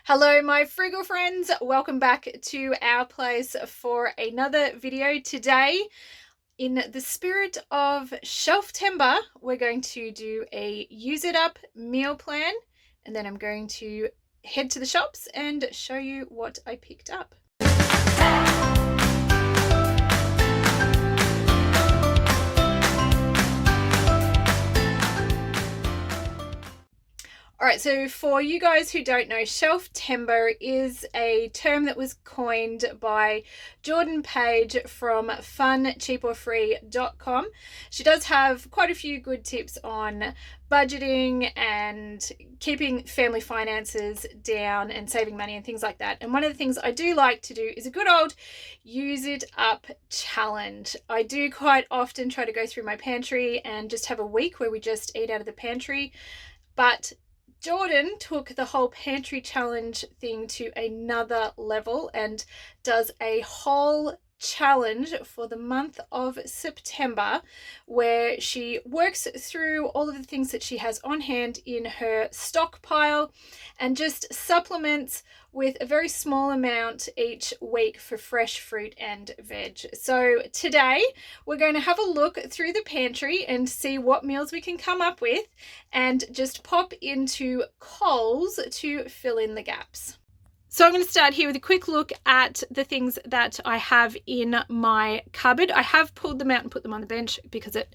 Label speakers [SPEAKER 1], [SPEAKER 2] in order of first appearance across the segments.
[SPEAKER 1] Hello my frugal friends, welcome back to our place for another video. Today, in the spirit of Shelftember, we're going to do a use it up meal plan, and then I'm going to head to the shops and show you what I picked up. All right, so for you guys who don't know, Shelftember is a term that was coined by Jordan Page from funcheaporfree.com. She does have quite a few good tips on budgeting and keeping family finances down and saving money and things like that. And one of the things I do like to do is a good old use it up challenge. I do quite often try to go through my pantry and just have a week where we just eat out of the pantry, but Jordan took the whole pantry challenge thing to another level and does a whole challenge for the month of September where she works through all of the things that she has on hand in her stockpile and just supplements with a very small amount each week for fresh fruit and veg. So today we're going to have a look through the pantry and see what meals we can come up with and just pop into Coles to fill in the gaps. So I'm going to start here with a quick look at the things that I have in my cupboard. I have pulled them out and put them on the bench because it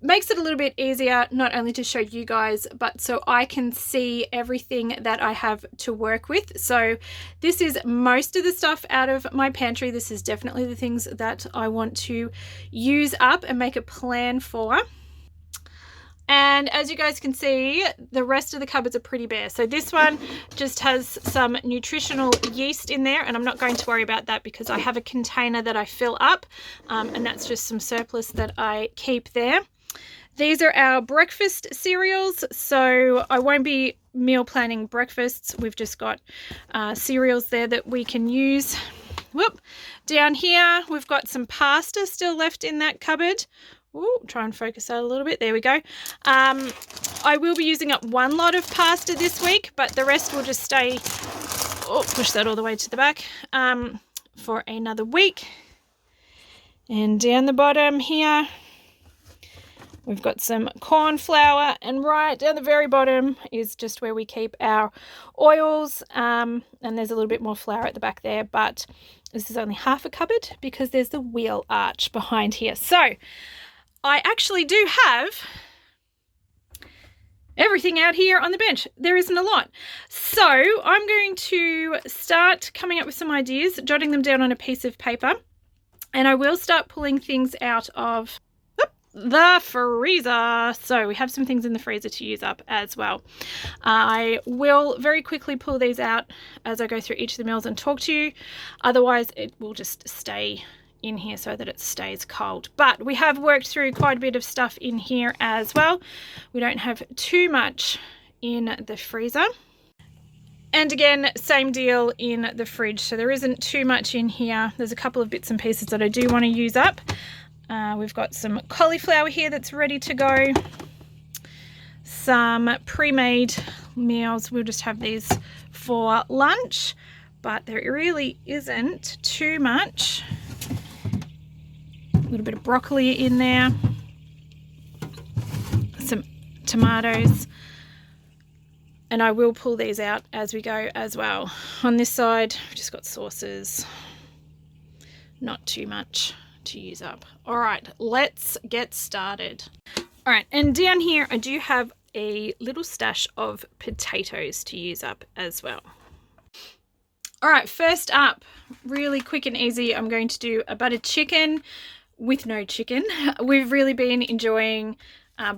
[SPEAKER 1] makes it a little bit easier, not only to show you guys, but so I can see everything that I have to work with. So this is most of the stuff out of my pantry. This is definitely the things that I want to use up and make a plan for. And as you guys can see, the rest of the cupboards are pretty bare. So this one just has some nutritional yeast in there, and I'm not going to worry about that because I have a container that I fill up, and that's just some surplus that I keep there. These are our breakfast cereals, so I won't be meal planning breakfasts. We've just got cereals there that we can use. Whoop. Down here, we've got some pasta still left in that cupboard. Ooh, try and focus that a little bit. There we go. I will be using up one lot of pasta this week, but the rest will just stay, push that all the way to the back, for another week. And down the bottom here, we've got some corn flour, and right down the very bottom is just where we keep our oils, and there's a little bit more flour at the back there, but this is only half a cupboard because there's the wheel arch behind here. So I actually do have everything out here on the bench. There isn't a lot. So I'm going to start coming up with some ideas, jotting them down on a piece of paper, and I will start pulling things out of the freezer. So we have some things in the freezer to use up as well. I will very quickly pull these out as I go through each of the meals and talk to you. Otherwise, it will just stay in here so that it stays cold. But we have worked through quite a bit of stuff in here as well. We don't have too much in the freezer. And again, same deal in the fridge. So there isn't too much in here. There's a couple of bits and pieces that I do want to use up. We've got some cauliflower here that's ready to go. Some pre-made meals. We'll just have these for lunch, but there really isn't too much. A little bit of broccoli in there, some tomatoes, and I will pull these out as we go as well. On this side, we've just got sauces, not too much to use up. All right, let's get started. All right, and down here I do have a little stash of potatoes to use up as well. All right, first up, really quick and easy, I'm going to do a buttered chicken with no chicken. We've really been enjoying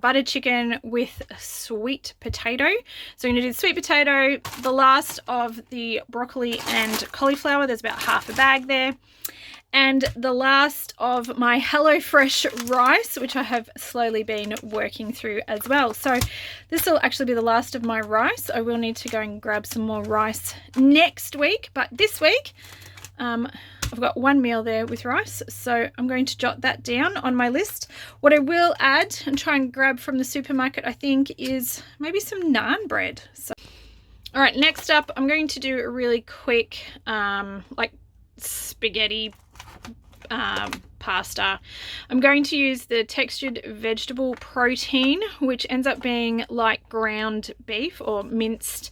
[SPEAKER 1] buttered chicken with sweet potato. So I'm going to do the sweet potato, the last of the broccoli and cauliflower. There's about half a bag there. And the last of my HelloFresh rice, which I have slowly been working through as well. So this will actually be the last of my rice. I will need to go and grab some more rice next week, but this week I've got one meal there with rice, so I'm going to jot that down on my list. What I will add and try and grab from the supermarket, I think, is maybe some naan bread. So All right, next up, I'm going to do a really quick, like spaghetti pasta. I'm going to use the textured vegetable protein, which ends up being like ground beef or minced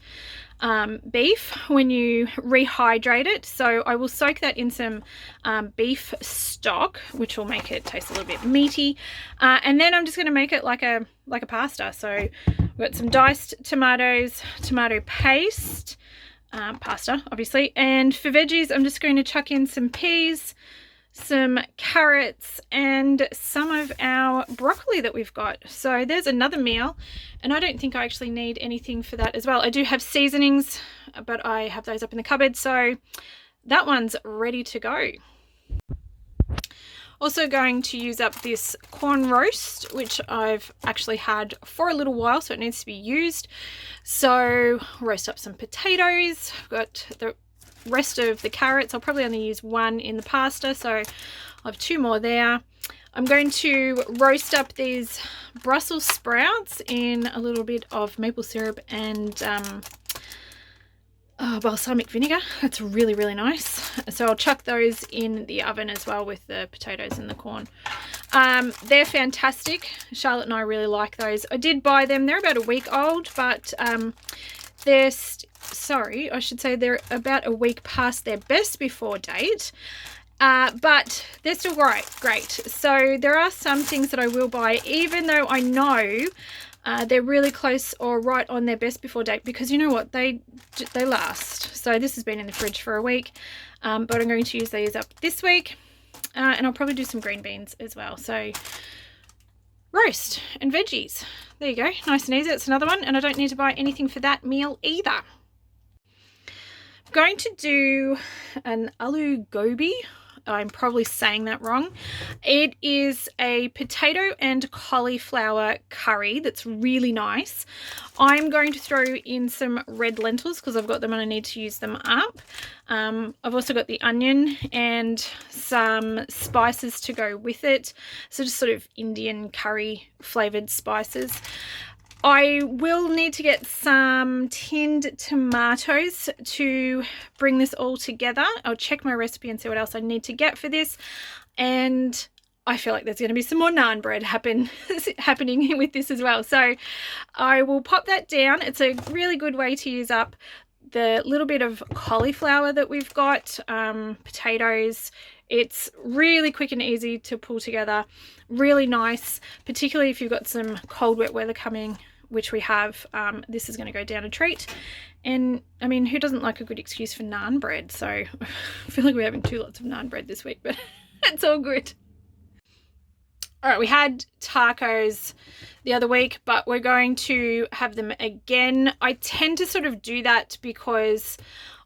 [SPEAKER 1] beef when you rehydrate it. So I will soak that in some beef stock, which will make it taste a little bit meaty, and then I'm just going to make it like a pasta. So I've got some diced tomatoes, tomato paste, pasta obviously, and for veggies I'm just going to chuck in some peas, some carrots, and some of our broccoli that we've got. So there's another meal, and I don't think I actually need anything for that as well. I do have seasonings, but I have those up in the cupboard, so that one's ready to go. Also going to use up this corn roast, which I've actually had for a little while, so it needs to be used. So roast up some potatoes. I've got the rest of the carrots. I'll probably only use one in the pasta, so I'll have 2 more there. I'm going to roast up these Brussels sprouts in a little bit of maple syrup and balsamic vinegar. That's really, really nice. So I'll chuck those in the oven as well with the potatoes and the corn. They're fantastic. Charlotte and I really like those. I did buy them. They're about a week old, but they're they're about a week past their best before date, but they're still great. So there are some things that I will buy, even though I know they're really close or right on their best before date, because you know what, they last. So this has been in the fridge for a week, but I'm going to use these up this week, and I'll probably do some green beans as well. So roast and veggies, there you go, nice and easy. It's another one, and I don't need to buy anything for that meal either. I'm going to do an Aloo Gobi. I'm probably saying that wrong. It is a potato and cauliflower curry that's really nice. I'm going to throw in some red lentils because I've got them and I need to use them up. I've also got the onion and some spices to go with it. So just sort of Indian curry flavored spices. I will need to get some tinned tomatoes to bring this all together. I'll check my recipe and see what else I need to get for this. And I feel like there's going to be some more naan bread happening with this as well. So I will pop that down. It's a really good way to use up the little bit of cauliflower that we've got, potatoes. It's really quick and easy to pull together. Really nice, particularly if you've got some cold, wet weather coming, which we have. This is going to go down a treat. And I mean, who doesn't like a good excuse for naan bread? So I feel like we're having 2 lots of naan bread this week, but it's all good. All right, we had tacos the other week, but we're going to have them again. I tend to sort of do that because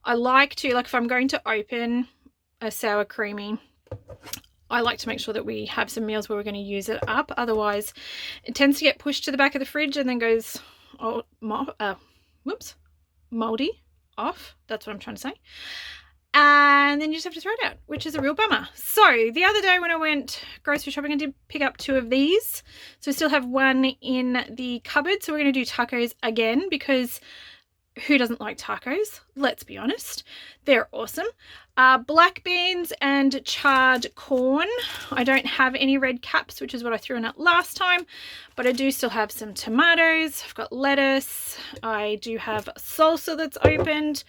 [SPEAKER 1] I like to, like if I'm going to open a sour creamy, I like to make sure that we have some meals where we're going to use it up. Otherwise, it tends to get pushed to the back of the fridge and then goes, moldy off. That's what I'm trying to say. And then you just have to throw it out, which is a real bummer. So the other day when I went grocery shopping, I did pick up 2 of these. So we still have one in the cupboard. So we're going to do tacos again because who doesn't like tacos? Let's be honest. They're awesome. Black beans and charred corn. I don't have any red caps, which is what I threw in it last time, but I do still have some tomatoes. I've got lettuce. I do have salsa that's opened.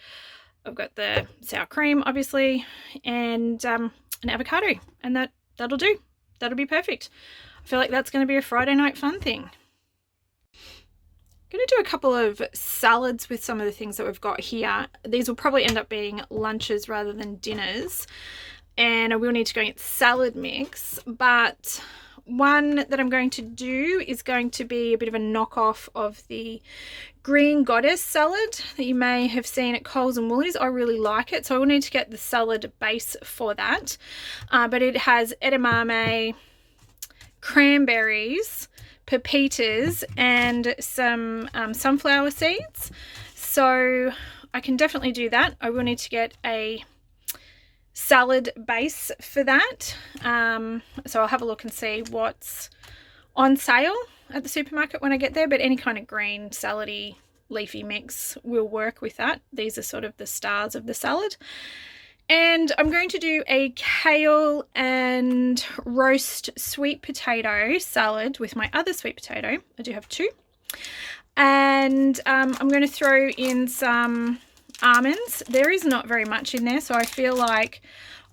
[SPEAKER 1] I've got the sour cream, obviously, and an avocado, and that'll do. That'll be perfect. I feel like that's going to be a Friday night fun thing. I'm going to do a couple of salads with some of the things that we've got here. These will probably end up being lunches rather than dinners, and I will need to go get salad mix, but one that I'm going to do is going to be a bit of a knockoff of the green goddess salad that you may have seen at Coles and Woolies. I really like it, so I will need to get the salad base for that, but it has edamame, cranberries, pepitas, and some sunflower seeds, so I can definitely do that. I will need to get a salad base for that, so I'll have a look and see what's on sale at the supermarket when I get there, but any kind of green salady leafy mix will work with that. These are sort of the stars of the salad. And I'm going to do a kale and roast sweet potato salad with my other sweet potato. I do have two. And I'm going to throw in some almonds. There is not very much in there, so I feel like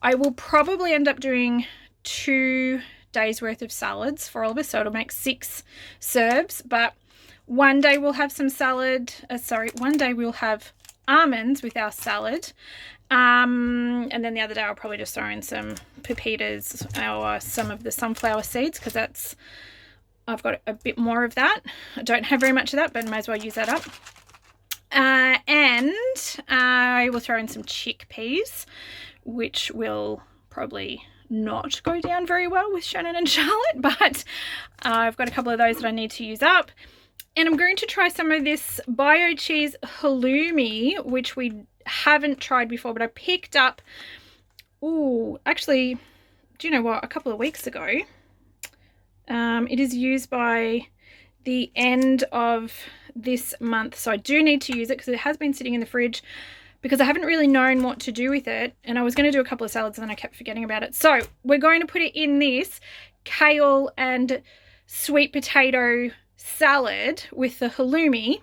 [SPEAKER 1] I will probably end up doing 2 days worth of salads for all of us, so it'll make 6 serves. But one day we'll have some salad, one day we'll have almonds with our salad, and then the other day I'll probably just throw in some pepitas or some of the sunflower seeds, because I've got a bit more of that. I don't have very much of that, but I might as well use that up. And I will throw in some chickpeas, which will probably not go down very well with Shannon and Charlotte, but I've got a couple of those that I need to use up. And I'm going to try some of this bio cheese halloumi, which we haven't tried before, but I picked up, actually, do you know what, a couple of weeks ago. It is used by the end of this month, so I do need to use it because it has been sitting in the fridge because I haven't really known what to do with it, and I was going to do a couple of salads and then I kept forgetting about it. So we're going to put it in this kale and sweet potato salad with the halloumi,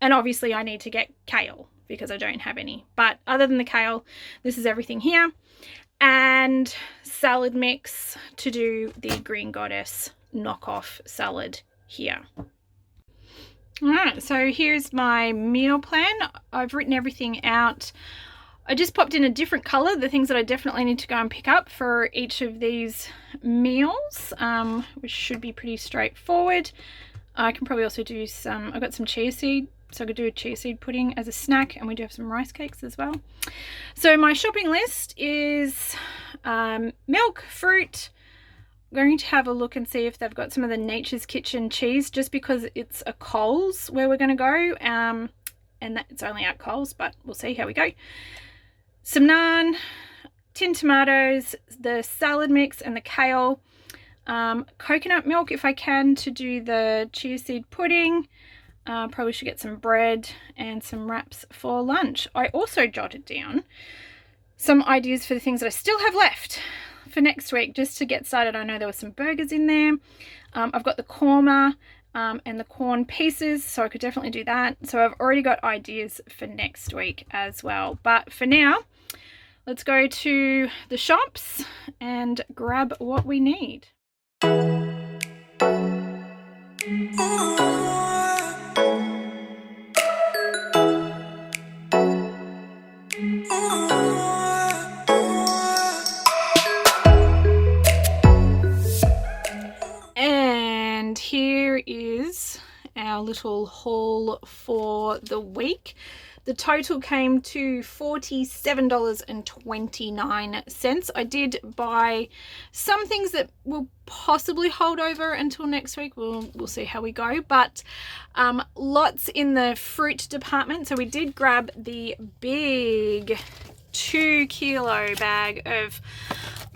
[SPEAKER 1] and obviously I need to get kale because I don't have any, but other than the kale, this is everything here. And salad mix to do the Green Goddess knockoff salad here. All right, so here's my meal plan. I've written everything out. I just popped in a different color, the things that I definitely need to go and pick up for each of these meals, which should be pretty straightforward. I can probably also do some, I've got some chia seed, so I could do a chia seed pudding as a snack, and we do have some rice cakes as well. So my shopping list is milk, fruit. I'm going to have a look and see if they've got some of the Nature's Kitchen cheese, just because it's a Coles where we're going to go, and that it's only at Coles, but we'll see how we go. Some naan, tinned tomatoes, the salad mix and the kale, coconut milk if I can to do the chia seed pudding. Probably should get some bread and some wraps for lunch. I also jotted down some ideas for the things that I still have left for next week, just to get started. I know there were some burgers in there. I've got the korma and the corn pieces, so I could definitely do that. So I've already got ideas for next week as well. But for now, let's go to the shops and grab what we need. And here is our little haul for the week. The total came to $47.29. I did buy some things that will possibly hold over until next week. We'll see how we go, but lots in the fruit department. So we did grab the big 2-kilo bag of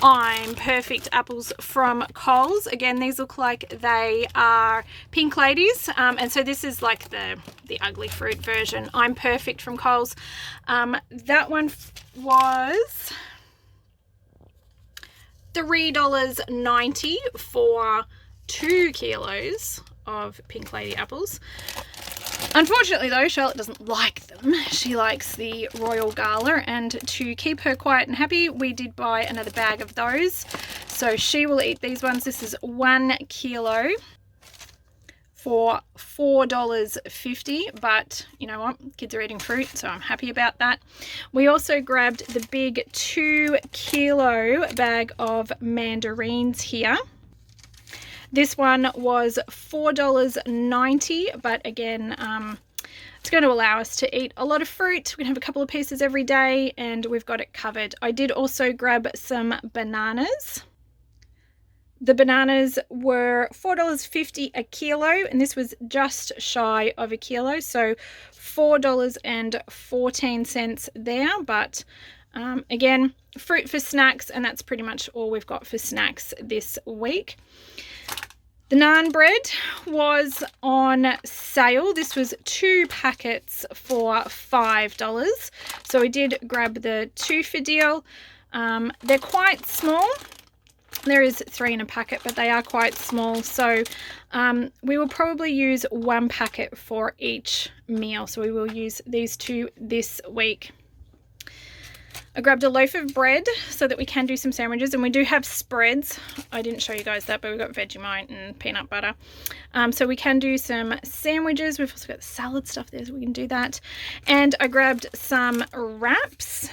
[SPEAKER 1] I'm Perfect apples from Coles. Again, these look like they are Pink Ladies, and so this is like the ugly fruit version. I'm Perfect from Coles. That one was $3.90 for 2 kilos of Pink Lady apples. Unfortunately though, Charlotte doesn't like them. She likes the Royal Gala, and to keep her quiet and happy, we did buy another bag of those. So she will eat these ones. This is 1 kilo for $4.50, but you know what? Kids are eating fruit, so I'm happy about that. We also grabbed the big 2-kilo bag of mandarins here. This one was $4.90, but again, it's going to allow us to eat a lot of fruit. We can have a couple of pieces every day, and we've got it covered. I did also grab some bananas. The bananas were $4.50 a kilo, and this was just shy of a kilo, so $4.14 there. But again, fruit for snacks, and that's pretty much all we've got for snacks this week. The Naan Bread was on sale. This was 2 packets for $5. So we did grab the 2 for deal. They're quite small. There is 3 in a packet, but they are quite small. So we will probably use 1 packet for each meal. So we will use these 2 this week. I grabbed a loaf of bread so that we can do some sandwiches, and we do have spreads. I didn't show you guys that, but we've got Vegemite and peanut butter. So we can do some sandwiches. We've also got salad stuff there, so we can do that. And I grabbed some wraps.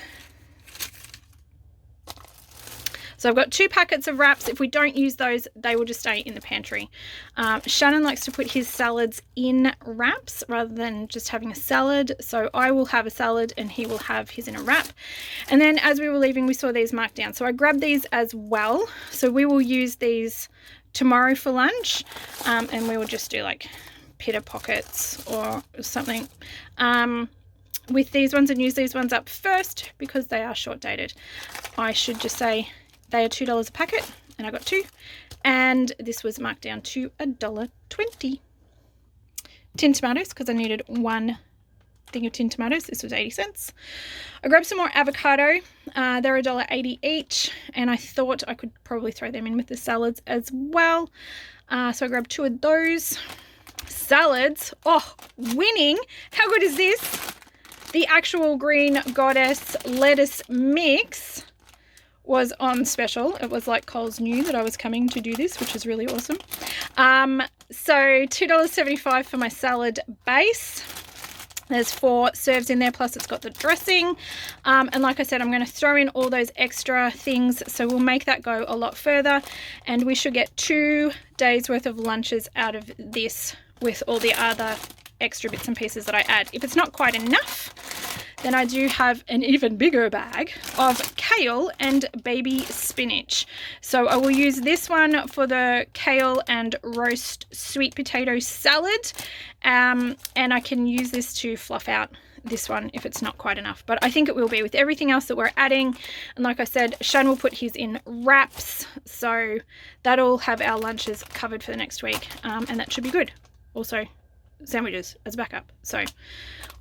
[SPEAKER 1] So I've got 2 packets of wraps. If we don't use those, they will just stay in the pantry. Shannon likes to put his salads in wraps rather than just having a salad. So I will have a salad and he will have his in a wrap. And then as we were leaving, we saw these marked down. So I grabbed these as well. So we will use these tomorrow for lunch. And we will just do like pita pockets or something with these ones, and use these ones up first because they are short dated. I should just say they are $2 a packet, and I got 2. And this was marked down to $1.20. Tin tomatoes, because I needed 1 thing of tin tomatoes. This was 80 cents. I grabbed some more avocado. They're $1.80 each, and I thought I could probably throw them in with the salads as well. So I grabbed 2 of those. Salads. Oh, winning. How good is this? The actual Green Goddess lettuce mix was on special. It was like Coles knew that I was coming to do this, which is really awesome. So $2.75 for my salad base. There's 4 serves in there, plus it's got the dressing. And like I said, I'm going to throw in all those extra things, so we'll make that go a lot further. And we should get 2 days worth of lunches out of this with all the other extra bits and pieces that I add. If it's not quite enough, then I do have an even bigger bag of kale and baby spinach. So I will use this one for the kale and roast sweet potato salad. And I can use this to fluff out this one if it's not quite enough. But I think it will be with everything else that we're adding. And like I said, Sean will put his in wraps. So that'll have our lunches covered for the next week. And that should be good. Also, sandwiches as backup. So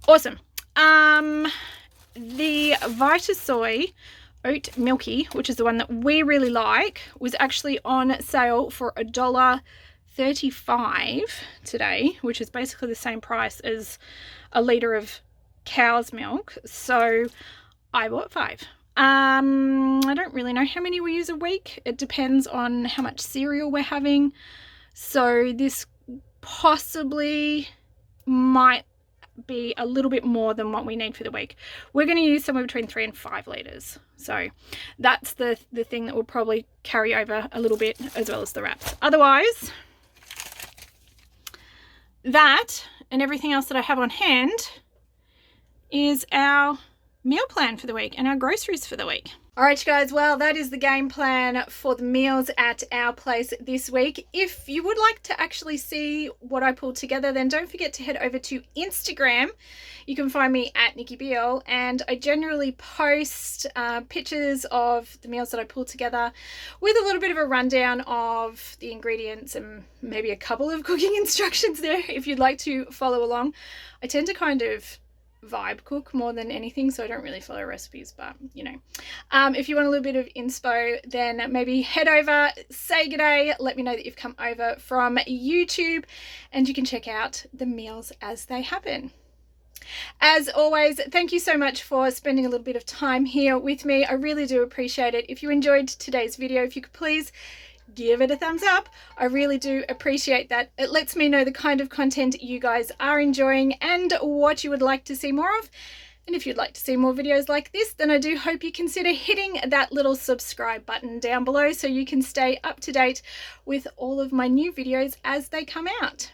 [SPEAKER 1] awesome. The Vitasoy Oat Milky, which is the one that we really like, was actually on sale for $1.35 today, which is basically the same price as a litre of cow's milk. So I bought 5. I don't really know how many we use a week. It depends on how much cereal we're having. So this possibly might be a little bit more than what we need for the week. We're going to use somewhere between 3 and 5 litres. So that's the thing that will probably carry over a little bit, as well as the wraps. Otherwise, that and everything else that I have on hand is our meal plan for the week and our groceries for the week. All right, you guys, well, that is the game plan for the meals at our place this week. If you would like to actually see what I pulled together, then don't forget to head over to Instagram. You can find me at Nikki Beale, and I generally post pictures of the meals that I pulled together with a little bit of a rundown of the ingredients and maybe a couple of cooking instructions there if you'd like to follow along. I tend to kind of vibe cook more than anything, so I don't really follow recipes, but you know, if you want a little bit of inspo, then maybe head over, say g'day, let me know that you've come over from YouTube, and you can check out the meals as they happen. As always, thank you so much for spending a little bit of time here with me. I really do appreciate it. If you enjoyed today's video, if you could please give it a thumbs up. I really do appreciate that. It lets me know the kind of content you guys are enjoying and what you would like to see more of. And if you'd like to see more videos like this, then I do hope you consider hitting that little subscribe button down below so you can stay up to date with all of my new videos as they come out.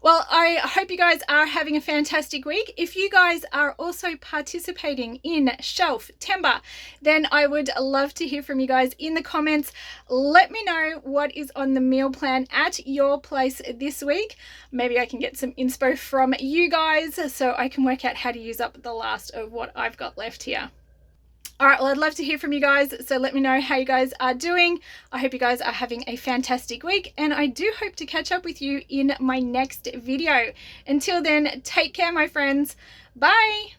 [SPEAKER 1] Well, I hope you guys are having a fantastic week. If you guys are also participating in Shelftember, then I would love to hear from you guys in the comments. Let me know what is on the meal plan at your place this week. Maybe I can get some inspo from you guys so I can work out how to use up the last of what I've got left here. All right, well, I'd love to hear from you guys, so let me know how you guys are doing. I hope you guys are having a fantastic week, and I do hope to catch up with you in my next video. Until then, take care, my friends. Bye.